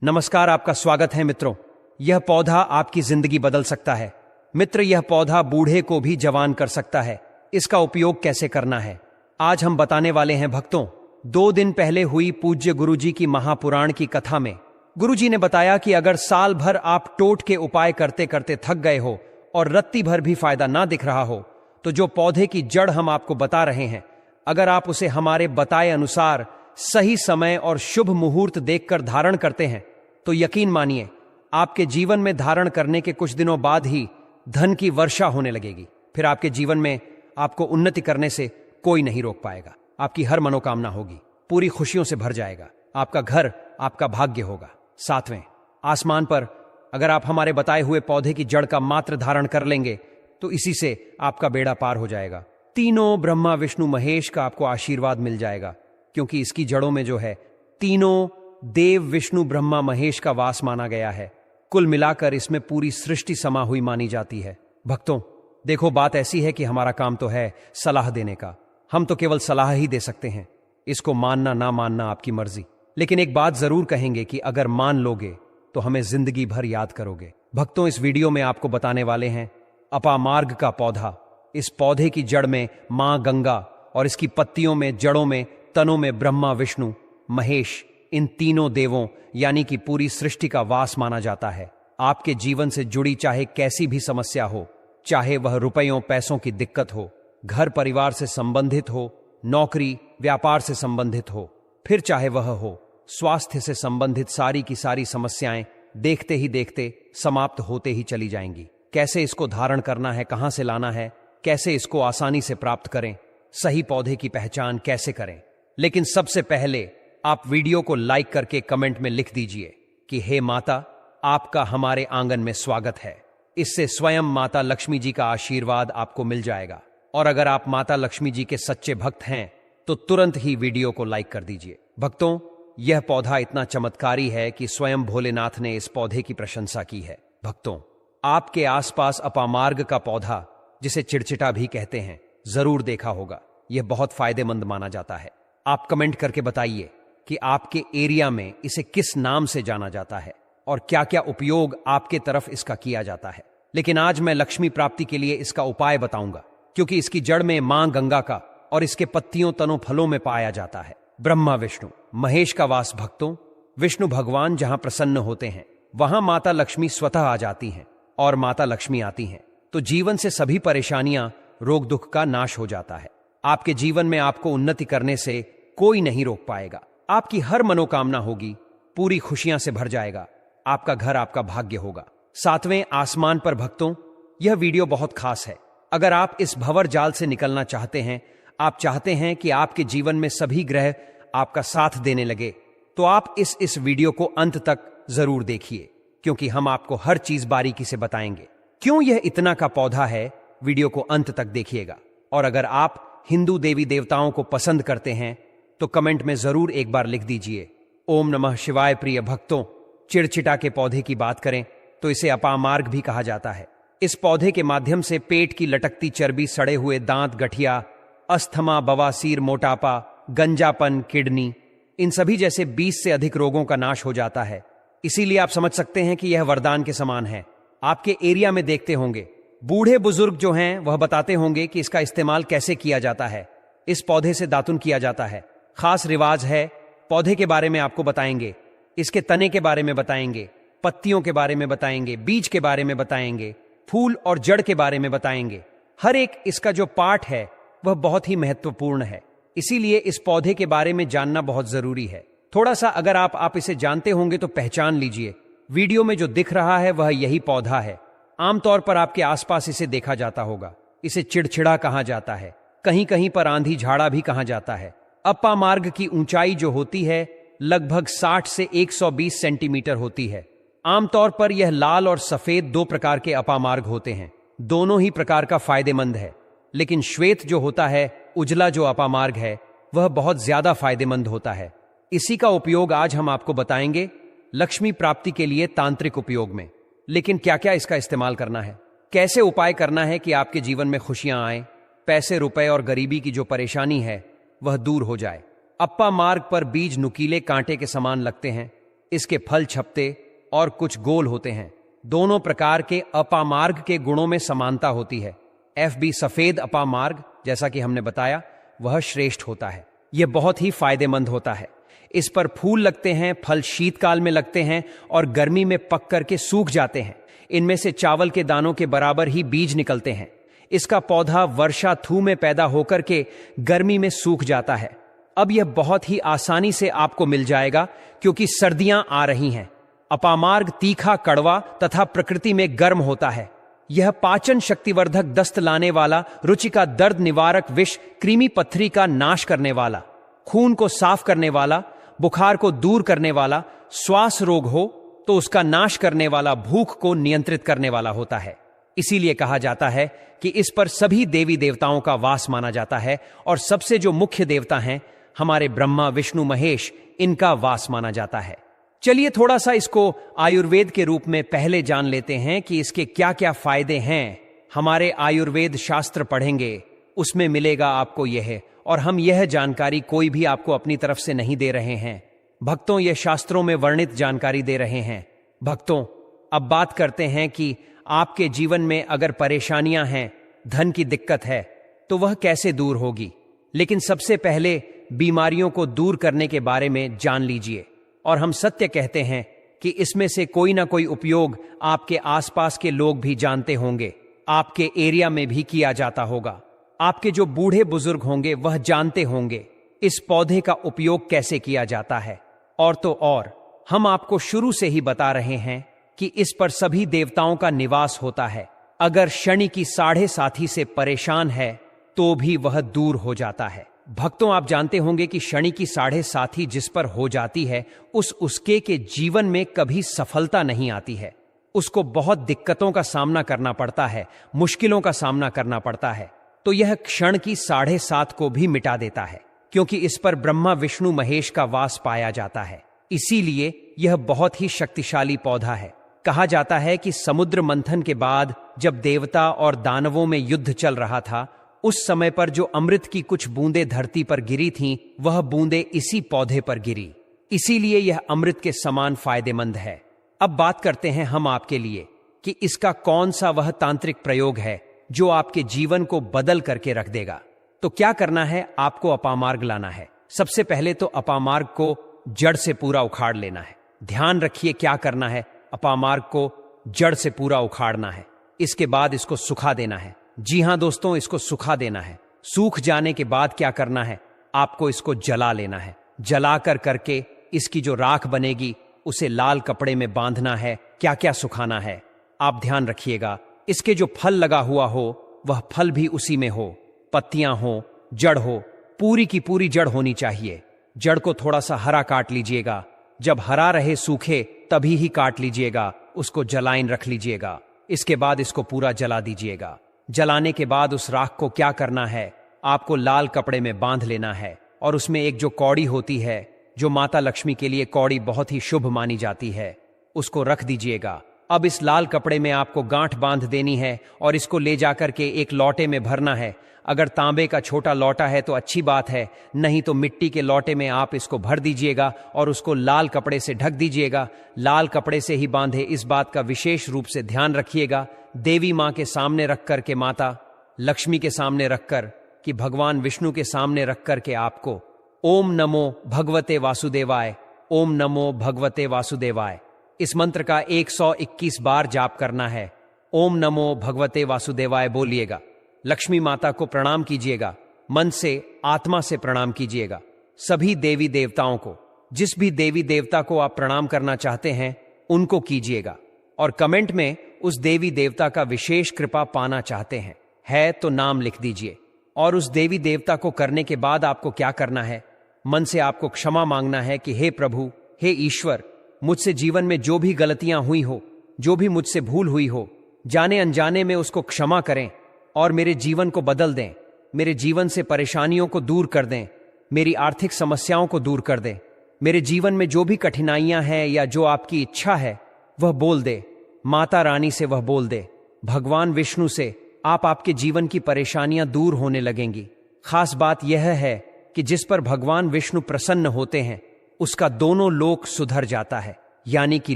नमस्कार, आपका स्वागत है मित्रों। यह पौधा आपकी जिंदगी बदल सकता है। मित्र, यह पौधा बूढ़े को भी जवान कर सकता है। इसका उपयोग कैसे करना है आज हम बताने वाले हैं भक्तों। 2 दिन पहले हुई पूज्य गुरुजी की महापुराण की कथा में गुरुजी ने बताया कि अगर साल भर आप टोट के उपाय करते करते थक गए हो और रत्ती भर भी फायदा ना दिख रहा हो, तो जो पौधे की जड़ हम आपको बता रहे हैं, अगर आप उसे हमारे बताए अनुसार सही समय और शुभ मुहूर्त देखकर धारण करते हैं तो यकीन मानिए आपके जीवन में धारण करने के कुछ दिनों बाद ही धन की वर्षा होने लगेगी। फिर आपके जीवन में आपको उन्नति करने से कोई नहीं रोक पाएगा। आपकी हर मनोकामना होगी, पूरी खुशियों से भर जाएगा। आपका घर आपका भाग्य होगा। 7वें आसमान पर अगर आप हमारे बताए हुए पौधे की जड़ का मात्र धारण कर लेंगे तो इसी से आपका बेड़ा पार हो जाएगा। तीनों ब्रह्मा विष्णु महेश का आपको आशीर्वाद मिल जाएगा, क्योंकि इसकी जड़ों में जो है तीनों देव विष्णु ब्रह्मा महेश का वास माना गया है। कुल मिलाकर इसमें पूरी सृष्टि समा हुई मानी जाती है। भक्तों देखो, बात ऐसी है कि हमारा काम तो है सलाह देने का। हम तो केवल सलाह ही दे सकते हैं, इसको मानना ना मानना आपकी मर्जी। लेकिन एक बात जरूर कहेंगे कि अगर मान लोगे तो हमें जिंदगी भर याद करोगे। भक्तों, इस वीडियो में आपको बताने वाले हैं अपामार्ग का पौधा। इस पौधे की जड़ में मां गंगा और इसकी पत्तियों में, जड़ों में, तनों में ब्रह्मा विष्णु महेश, इन तीनों देवों यानी कि पूरी सृष्टि का वास माना जाता है। आपके जीवन से जुड़ी चाहे कैसी भी समस्या हो, चाहे वह रुपयों पैसों की दिक्कत हो, घर परिवार से संबंधित हो, नौकरी व्यापार से संबंधित हो, फिर चाहे वह हो स्वास्थ्य से संबंधित, सारी की सारी समस्याएं देखते ही देखते समाप्त होते ही चली जाएंगी। कैसे इसको धारण करना है, कहां से लाना है, कैसे इसको आसानी से प्राप्त करें, सही पौधे की पहचान कैसे करें। लेकिन सबसे पहले आप वीडियो को लाइक करके कमेंट में लिख दीजिए कि हे माता, आपका हमारे आंगन में स्वागत है। इससे स्वयं माता लक्ष्मी जी का आशीर्वाद आपको मिल जाएगा। और अगर आप माता लक्ष्मी जी के सच्चे भक्त हैं तो तुरंत ही वीडियो को लाइक कर दीजिए। भक्तों, यह पौधा इतना चमत्कारी है कि स्वयं भोलेनाथ ने इस पौधे की प्रशंसा की है। भक्तों, आपके आसपास अपामार्ग का पौधा, जिसे चिड़चिटा भी कहते हैं, जरूर देखा होगा। यह बहुत फायदेमंद माना जाता है। आप कमेंट करके बताइए कि आपके एरिया में इसे किस नाम से जाना जाता है और क्या क्या उपयोग आपके तरफ इसका किया जाता है। लेकिन आज मैं लक्ष्मी प्राप्ति के लिए इसका उपाय बताऊंगा, क्योंकि इसकी जड़ में मां गंगा का और इसके पत्तियों, तनों, फलों में पाया जाता है ब्रह्मा विष्णु महेश का वास। भक्तों, विष्णु भगवान जहां प्रसन्न होते हैं वहां माता लक्ष्मी स्वतः आ जाती हैं, और माता लक्ष्मी आती हैं तो जीवन से सभी परेशानियां, रोग दुख का नाश हो जाता है। आपके जीवन में आपको उन्नति करने से कोई नहीं रोक पाएगा। आपकी हर मनोकामना होगी, पूरी खुशियां से भर जाएगा। आपका घर आपका भाग्य होगा। 7वें आसमान पर भक्तों, यह वीडियो बहुत खास है। अगर आप इस भंवर जाल से निकलना चाहते हैं, आप चाहते हैं कि आपके जीवन में सभी ग्रह आपका साथ देने लगे, तो आप इस वीडियो को अंत तक जरूर देखिए, क्योंकि हम आपको हर चीज बारीकी से बताएंगे। क्यों यह इतना का पौधा है, वीडियो को अंत तक देखिएगा। और अगर आप हिंदू देवी देवताओं को पसंद करते हैं तो कमेंट में जरूर एक बार लिख दीजिए ओम नमः शिवाय। प्रिय भक्तों, चिड़चिटा के पौधे की बात करें तो इसे अपामार्ग भी कहा जाता है। इस पौधे के माध्यम से पेट की लटकती चर्बी, सड़े हुए दांत, गठिया, अस्थमा, बवासीर, मोटापा, गंजापन, किडनी, इन सभी जैसे 20 से अधिक रोगों का नाश हो जाता है। इसीलिए आप समझ सकते हैं कि यह वरदान के समान है। आपके एरिया में देखते होंगे बूढ़े बुजुर्ग जो हैं वह बताते होंगे कि इसका इस्तेमाल कैसे किया जाता है। इस पौधे से दातुन किया जाता है। खास रिवाज है। पौधे के बारे में आपको बताएंगे, इसके तने के बारे में बताएंगे, पत्तियों के बारे में बताएंगे, बीज के बारे में बताएंगे, फूल और जड़ के बारे में बताएंगे। हर एक इसका जो पार्ट है वह बहुत ही महत्वपूर्ण है। इसीलिए इस पौधे के बारे में जानना बहुत जरूरी है। थोड़ा सा अगर आप इसे जानते होंगे तो पहचान लीजिए। वीडियो में जो दिख रहा है वह यही पौधा है। आमतौर पर आपके आसपास इसे देखा जाता होगा। इसे चिड़चिड़ा कहा जाता है, कहीं कहीं पर आंधी झाड़ा भी कहा जाता है। अपामार्ग की ऊंचाई जो होती है लगभग 60 से 120 सेंटीमीटर होती है। आमतौर पर यह लाल और सफेद 2 प्रकार के अपामार्ग होते हैं। दोनों ही प्रकार का फायदेमंद है, लेकिन श्वेत जो होता है, उजला जो अपामार्ग है, वह बहुत ज्यादा फायदेमंद होता है। इसी का उपयोग आज हम आपको बताएंगे लक्ष्मी प्राप्ति के लिए तांत्रिक उपयोग में। लेकिन क्या क्या इसका इस्तेमाल करना है, कैसे उपाय करना है कि आपके जीवन में खुशियां आए, पैसे, रुपए और गरीबी की जो परेशानी है वह दूर हो जाए। अप्पा मार्ग पर बीज नुकीले कांटे के समान लगते हैं। इसके फल छपते और कुछ गोल होते हैं। दोनों प्रकार के अपामार्ग के गुणों में समानता होती है। FB सफेद अपामार्ग, जैसा कि हमने बताया, वह श्रेष्ठ होता है। यह बहुत ही फायदेमंद होता है। इस पर फूल लगते हैं, फल शीतकाल में लगते हैं और गर्मी में पक करके सूख जाते हैं। इनमें से चावल के दानों के बराबर ही बीज निकलते हैं। इसका पौधा वर्षाथु में पैदा होकर के गर्मी में सूख जाता है। अब यह बहुत ही आसानी से आपको मिल जाएगा क्योंकि सर्दियां आ रही हैं। अपामार्ग तीखा, कड़वा तथा प्रकृति में गर्म होता है। यह पाचन शक्तिवर्धक, दस्त लाने वाला, रुचि का दर्द निवारक, विष, कृमि पत्थरी का नाश करने वाला, खून को साफ करने वाला, बुखार को दूर करने वाला, श्वास रोग हो तो उसका नाश करने वाला, भूख को नियंत्रित करने वाला होता है। इसीलिए कहा जाता है कि इस पर सभी देवी देवताओं का वास माना जाता है और सबसे जो मुख्य देवता हैं, हमारे ब्रह्मा, विष्णु, महेश, इनका वास माना जाता है। चलिए थोड़ा सा इसको आयुर्वेद के रूप में पहले जान लेते हैं कि इसके क्या क्या फायदे हैं। हमारे आयुर्वेद शास्त्र पढ़ेंगे, उसमें मिलेगा आपको यह, और हम यह जानकारी कोई भी आपको अपनी तरफ से नहीं दे रहे हैं भक्तों, यह शास्त्रों में वर्णित जानकारी दे रहे हैं। भक्तों, अब बात करते हैं कि आपके जीवन में अगर परेशानियां हैं, धन की दिक्कत है, तो वह कैसे दूर होगी। लेकिन सबसे पहले बीमारियों को दूर करने के बारे में जान लीजिए। और हम सत्य कहते हैं कि इसमें से कोई ना कोई उपयोग आपके आसपास के लोग भी जानते होंगे, आपके एरिया में भी किया जाता होगा। आपके जो बूढ़े बुजुर्ग होंगे वह जानते होंगे इस पौधे का उपयोग कैसे किया जाता है। और तो और हम आपको शुरू से ही बता रहे हैं कि इस पर सभी देवताओं का निवास होता है। अगर शनि की 7.5 से परेशान है तो भी वह दूर हो जाता है। भक्तों, आप जानते होंगे कि शनि की 7.5 जिस पर हो जाती है, उसके के जीवन में कभी सफलता नहीं आती है। उसको बहुत दिक्कतों का सामना करना पड़ता है, मुश्किलों का सामना करना पड़ता है। तो यह क्षण की 7.5 को भी मिटा देता है, क्योंकि इस पर ब्रह्मा, विष्णु, महेश का वास पाया जाता है। इसीलिए यह बहुत ही शक्तिशाली पौधा है। कहा जाता है कि समुद्र मंथन के बाद जब देवता और दानवों में युद्ध चल रहा था, उस समय पर जो अमृत की कुछ बूंदें धरती पर गिरी थीं, वह बूंदें इसी पौधे पर गिरी। इसीलिए यह अमृत के समान फायदेमंद है। अब बात करते हैं हम आपके लिए कि इसका कौन सा वह तांत्रिक प्रयोग है जो आपके जीवन को बदल करके रख देगा। तो क्या करना है, आपको अपामार्ग लाना है। सबसे पहले तो अपामार्ग को जड़ से पूरा उखाड़ लेना है। ध्यान रखिए क्या करना है, अपामार्ग को जड़ से पूरा उखाड़ना है। इसके बाद इसको सुखा देना है। जी हां दोस्तों, इसको सुखा देना है। सूख जाने के बाद क्या करना है, आपको इसको जला लेना है। जलाकर करके इसकी जो राख बनेगी उसे लाल कपड़े में बांधना है। क्या क्या सुखाना है आप ध्यान रखिएगा। इसके जो फल लगा हुआ हो वह फल भी उसी में हो, पत्तियां हो, जड़ हो, पूरी की पूरी जड़ होनी चाहिए। जड़ को थोड़ा सा हरा काट लीजिएगा। जब हरा रहे, सूखे, तभी ही काट लीजिएगा। उसको जलाइन रख लीजिएगा। इसके बाद इसको पूरा जला दीजिएगा। जलाने के बाद उस राख को क्या करना है, आपको लाल कपड़े में बांध लेना है और उसमें एक जो कौड़ी होती है, जो माता लक्ष्मी के लिए कौड़ी बहुत ही शुभ मानी जाती है, उसको रख दीजिएगा। अब इस लाल कपड़े में आपको गांठ बांध देनी है और इसको ले जाकर के एक लौटे में भरना है। अगर तांबे का छोटा लौटा है तो अच्छी बात है, नहीं तो मिट्टी के लौटे में आप इसको भर दीजिएगा और उसको लाल कपड़े से ढक दीजिएगा। लाल कपड़े से ही बांधे, इस बात का विशेष रूप से ध्यान रखिएगा। देवी माँ के सामने रख कर के, माता लक्ष्मी के सामने रखकर, कि भगवान विष्णु के सामने रख कर के आपको ओम नमो भगवते वासुदेवाय, ओम नमो भगवते वासुदेवाय, इस मंत्र का 121 बार जाप करना है। ओम नमो भगवते वासुदेवाय बोलिएगा। लक्ष्मी माता को प्रणाम कीजिएगा, मन से, आत्मा से प्रणाम कीजिएगा। सभी देवी देवताओं को, जिस भी देवी देवता को आप प्रणाम करना चाहते हैं उनको कीजिएगा। और कमेंट में उस देवी देवता का विशेष कृपा पाना चाहते हैं है तो नाम लिख दीजिए। और उस देवी देवता को करने के बाद आपको क्या करना है, मन से आपको क्षमा मांगना है कि हे प्रभु, हे ईश्वर, मुझसे जीवन में जो भी गलतियां हुई हो, जो भी मुझसे भूल हुई हो, जाने अनजाने में उसको क्षमा करें और मेरे जीवन को बदल दें। मेरे जीवन से परेशानियों को दूर कर दें, मेरी आर्थिक समस्याओं को दूर कर दें। मेरे जीवन में जो भी कठिनाइयां हैं या जो आपकी इच्छा है वह बोल दे। माता रानी से वह बोल दे, भगवान विष्णु से, आपके जीवन की परेशानियां दूर होने लगेंगी। खास बात यह है कि जिस पर भगवान विष्णु प्रसन्न होते हैं उसका दोनों लोक सुधर जाता है, यानी कि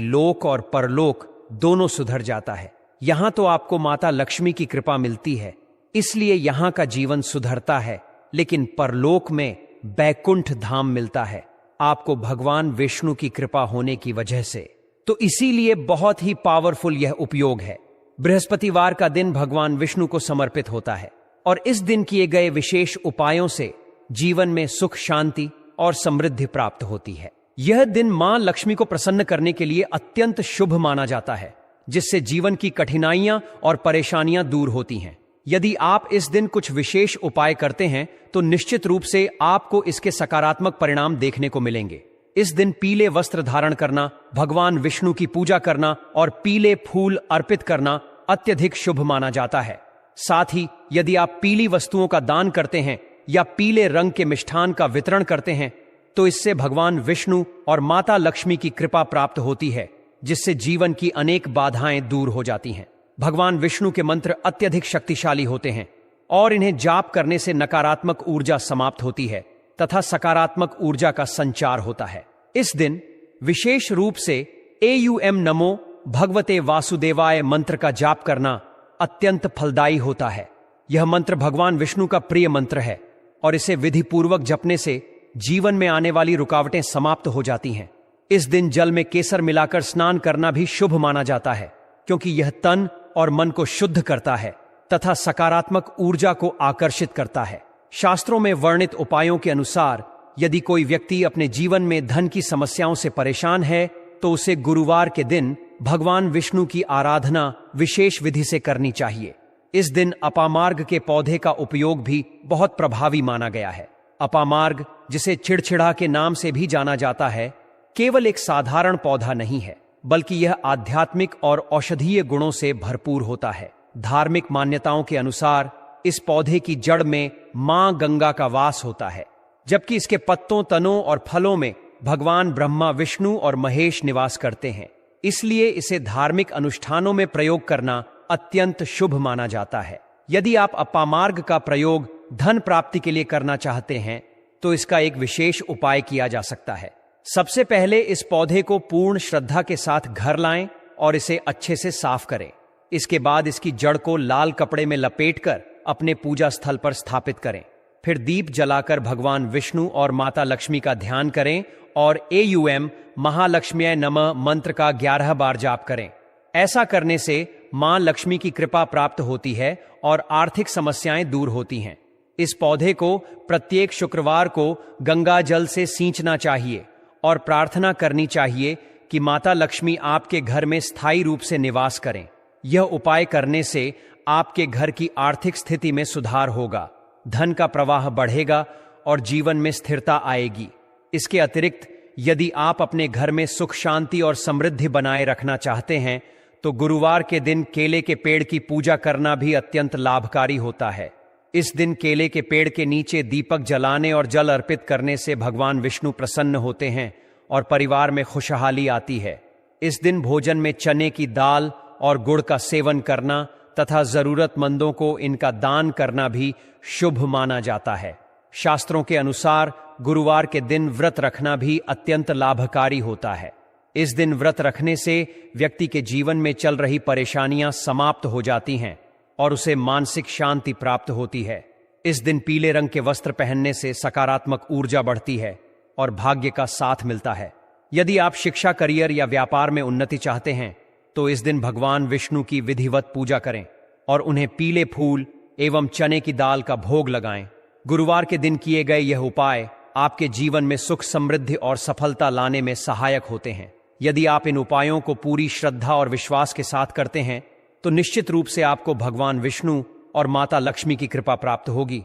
लोक और परलोक दोनों सुधर जाता है। यहां तो आपको माता लक्ष्मी की कृपा मिलती है, इसलिए यहां का जीवन सुधरता है, लेकिन परलोक में बैकुंठ धाम मिलता है आपको भगवान विष्णु की कृपा होने की वजह से। तो इसीलिए बहुत ही पावरफुल यह उपयोग है। बृहस्पतिवार का दिन भगवान विष्णु को समर्पित होता है और इस दिन किए गए विशेष उपायों से जीवन में सुख, शांति और समृद्धि प्राप्त होती है। यह दिन मां लक्ष्मी को प्रसन्न करने के लिए अत्यंत शुभ माना जाता है, जिससे जीवन की कठिनाइयां और परेशानियां दूर होती हैं। यदि आप इस दिन कुछ विशेष उपाय करते हैं तो निश्चित रूप से आपको इसके सकारात्मक परिणाम देखने को मिलेंगे। इस दिन पीले वस्त्र धारण करना, भगवान विष्णु की पूजा करना और पीले फूल अर्पित करना अत्यधिक शुभ माना जाता है। साथ ही यदि आप पीली वस्तुओं का दान करते हैं या पीले रंग के मिष्ठान का वितरण करते हैं तो इससे भगवान विष्णु और माता लक्ष्मी की कृपा प्राप्त होती है, जिससे जीवन की अनेक बाधाएं दूर हो जाती हैं। भगवान विष्णु के मंत्र अत्यधिक शक्तिशाली होते हैं और इन्हें जाप करने से नकारात्मक ऊर्जा समाप्त होती है तथा सकारात्मक ऊर्जा का संचार होता है। इस दिन विशेष रूप से एयूएम नमो भगवते वासुदेवाय मंत्र का जाप करना अत्यंत फलदायी होता है। यह मंत्र भगवान विष्णु का प्रिय मंत्र है और इसे विधिपूर्वक जपने से जीवन में आने वाली रुकावटें समाप्त हो जाती हैं। इस दिन जल में केसर मिलाकर स्नान करना भी शुभ माना जाता है, क्योंकि यह तन और मन को शुद्ध करता है तथा सकारात्मक ऊर्जा को आकर्षित करता है। शास्त्रों में वर्णित उपायों के अनुसार यदि कोई व्यक्ति अपने जीवन में धन की समस्याओं से परेशान है तो उसे गुरुवार के दिन भगवान विष्णु की आराधना विशेष विधि से करनी चाहिए। इस दिन अपामार्ग के पौधे का उपयोग भी बहुत प्रभावी माना गया है। अपामार्ग, जिसे चिड़चिड़ा के नाम से भी जाना जाता है, केवल एक साधारण पौधा नहीं है, बल्कि यह आध्यात्मिक और औषधीय गुणों से भरपूर होता है। धार्मिक मान्यताओं के अनुसार इस पौधे की जड़ में मां गंगा का वास होता है, जबकि इसके पत्तों, तनों और फलों में भगवान ब्रह्मा, विष्णु और महेश निवास करते हैं। इसलिए इसे धार्मिक अनुष्ठानों में प्रयोग करना अत्यंत शुभ माना जाता है। यदि आप अपामार्ग का प्रयोग धन प्राप्ति के लिए करना चाहते हैं तो इसका एक विशेष उपाय किया जा सकता है। सबसे पहले इस पौधे को पूर्ण श्रद्धा के साथ घर लाएं और इसे अच्छे से साफ करें। इसके बाद इसकी जड़ को लाल कपड़े में लपेटकर अपने पूजा स्थल पर स्थापित करें। फिर दीप जलाकर भगवान विष्णु और माता लक्ष्मी का ध्यान करें और एयूएम महालक्ष्म्यै नमः मंत्र का 11 बार जाप करें। ऐसा करने से मां लक्ष्मी की कृपा प्राप्त होती है और आर्थिक समस्याएं दूर होती हैं। इस पौधे को प्रत्येक शुक्रवार को गंगा जल से सींचना चाहिए और प्रार्थना करनी चाहिए कि माता लक्ष्मी आपके घर में स्थायी रूप से निवास करें। यह उपाय करने से आपके घर की आर्थिक स्थिति में सुधार होगा, धन का प्रवाह बढ़ेगा और जीवन में स्थिरता आएगी। इसके अतिरिक्त यदि आप अपने घर में सुख, शांति और समृद्धि बनाए रखना चाहते हैं तो गुरुवार के दिन केले के पेड़ की पूजा करना भी अत्यंत लाभकारी होता है। इस दिन केले के पेड़ के नीचे दीपक जलाने और जल अर्पित करने से भगवान विष्णु प्रसन्न होते हैं और परिवार में खुशहाली आती है। इस दिन भोजन में चने की दाल और गुड़ का सेवन करना तथा जरूरतमंदों को इनका दान करना भी शुभ माना जाता है। शास्त्रों के अनुसार गुरुवार के दिन व्रत रखना भी अत्यंत लाभकारी होता है। इस दिन व्रत रखने से व्यक्ति के जीवन में चल रही परेशानियां समाप्त हो जाती हैं और उसे मानसिक शांति प्राप्त होती है। इस दिन पीले रंग के वस्त्र पहनने से सकारात्मक ऊर्जा बढ़ती है और भाग्य का साथ मिलता है। यदि आप शिक्षा, करियर या व्यापार में उन्नति चाहते हैं तो इस दिन भगवान विष्णु की विधिवत पूजा करें और उन्हें पीले फूल एवं चने की दाल का भोग लगाएं। गुरुवार के दिन किए गए यह उपाय आपके जीवन में सुख, समृद्धि और सफलता लाने में सहायक होते हैं। यदि आप इन उपायों को पूरी श्रद्धा और विश्वास के साथ करते हैं तो निश्चित रूप से आपको भगवान विष्णु और माता लक्ष्मी की कृपा प्राप्त होगी।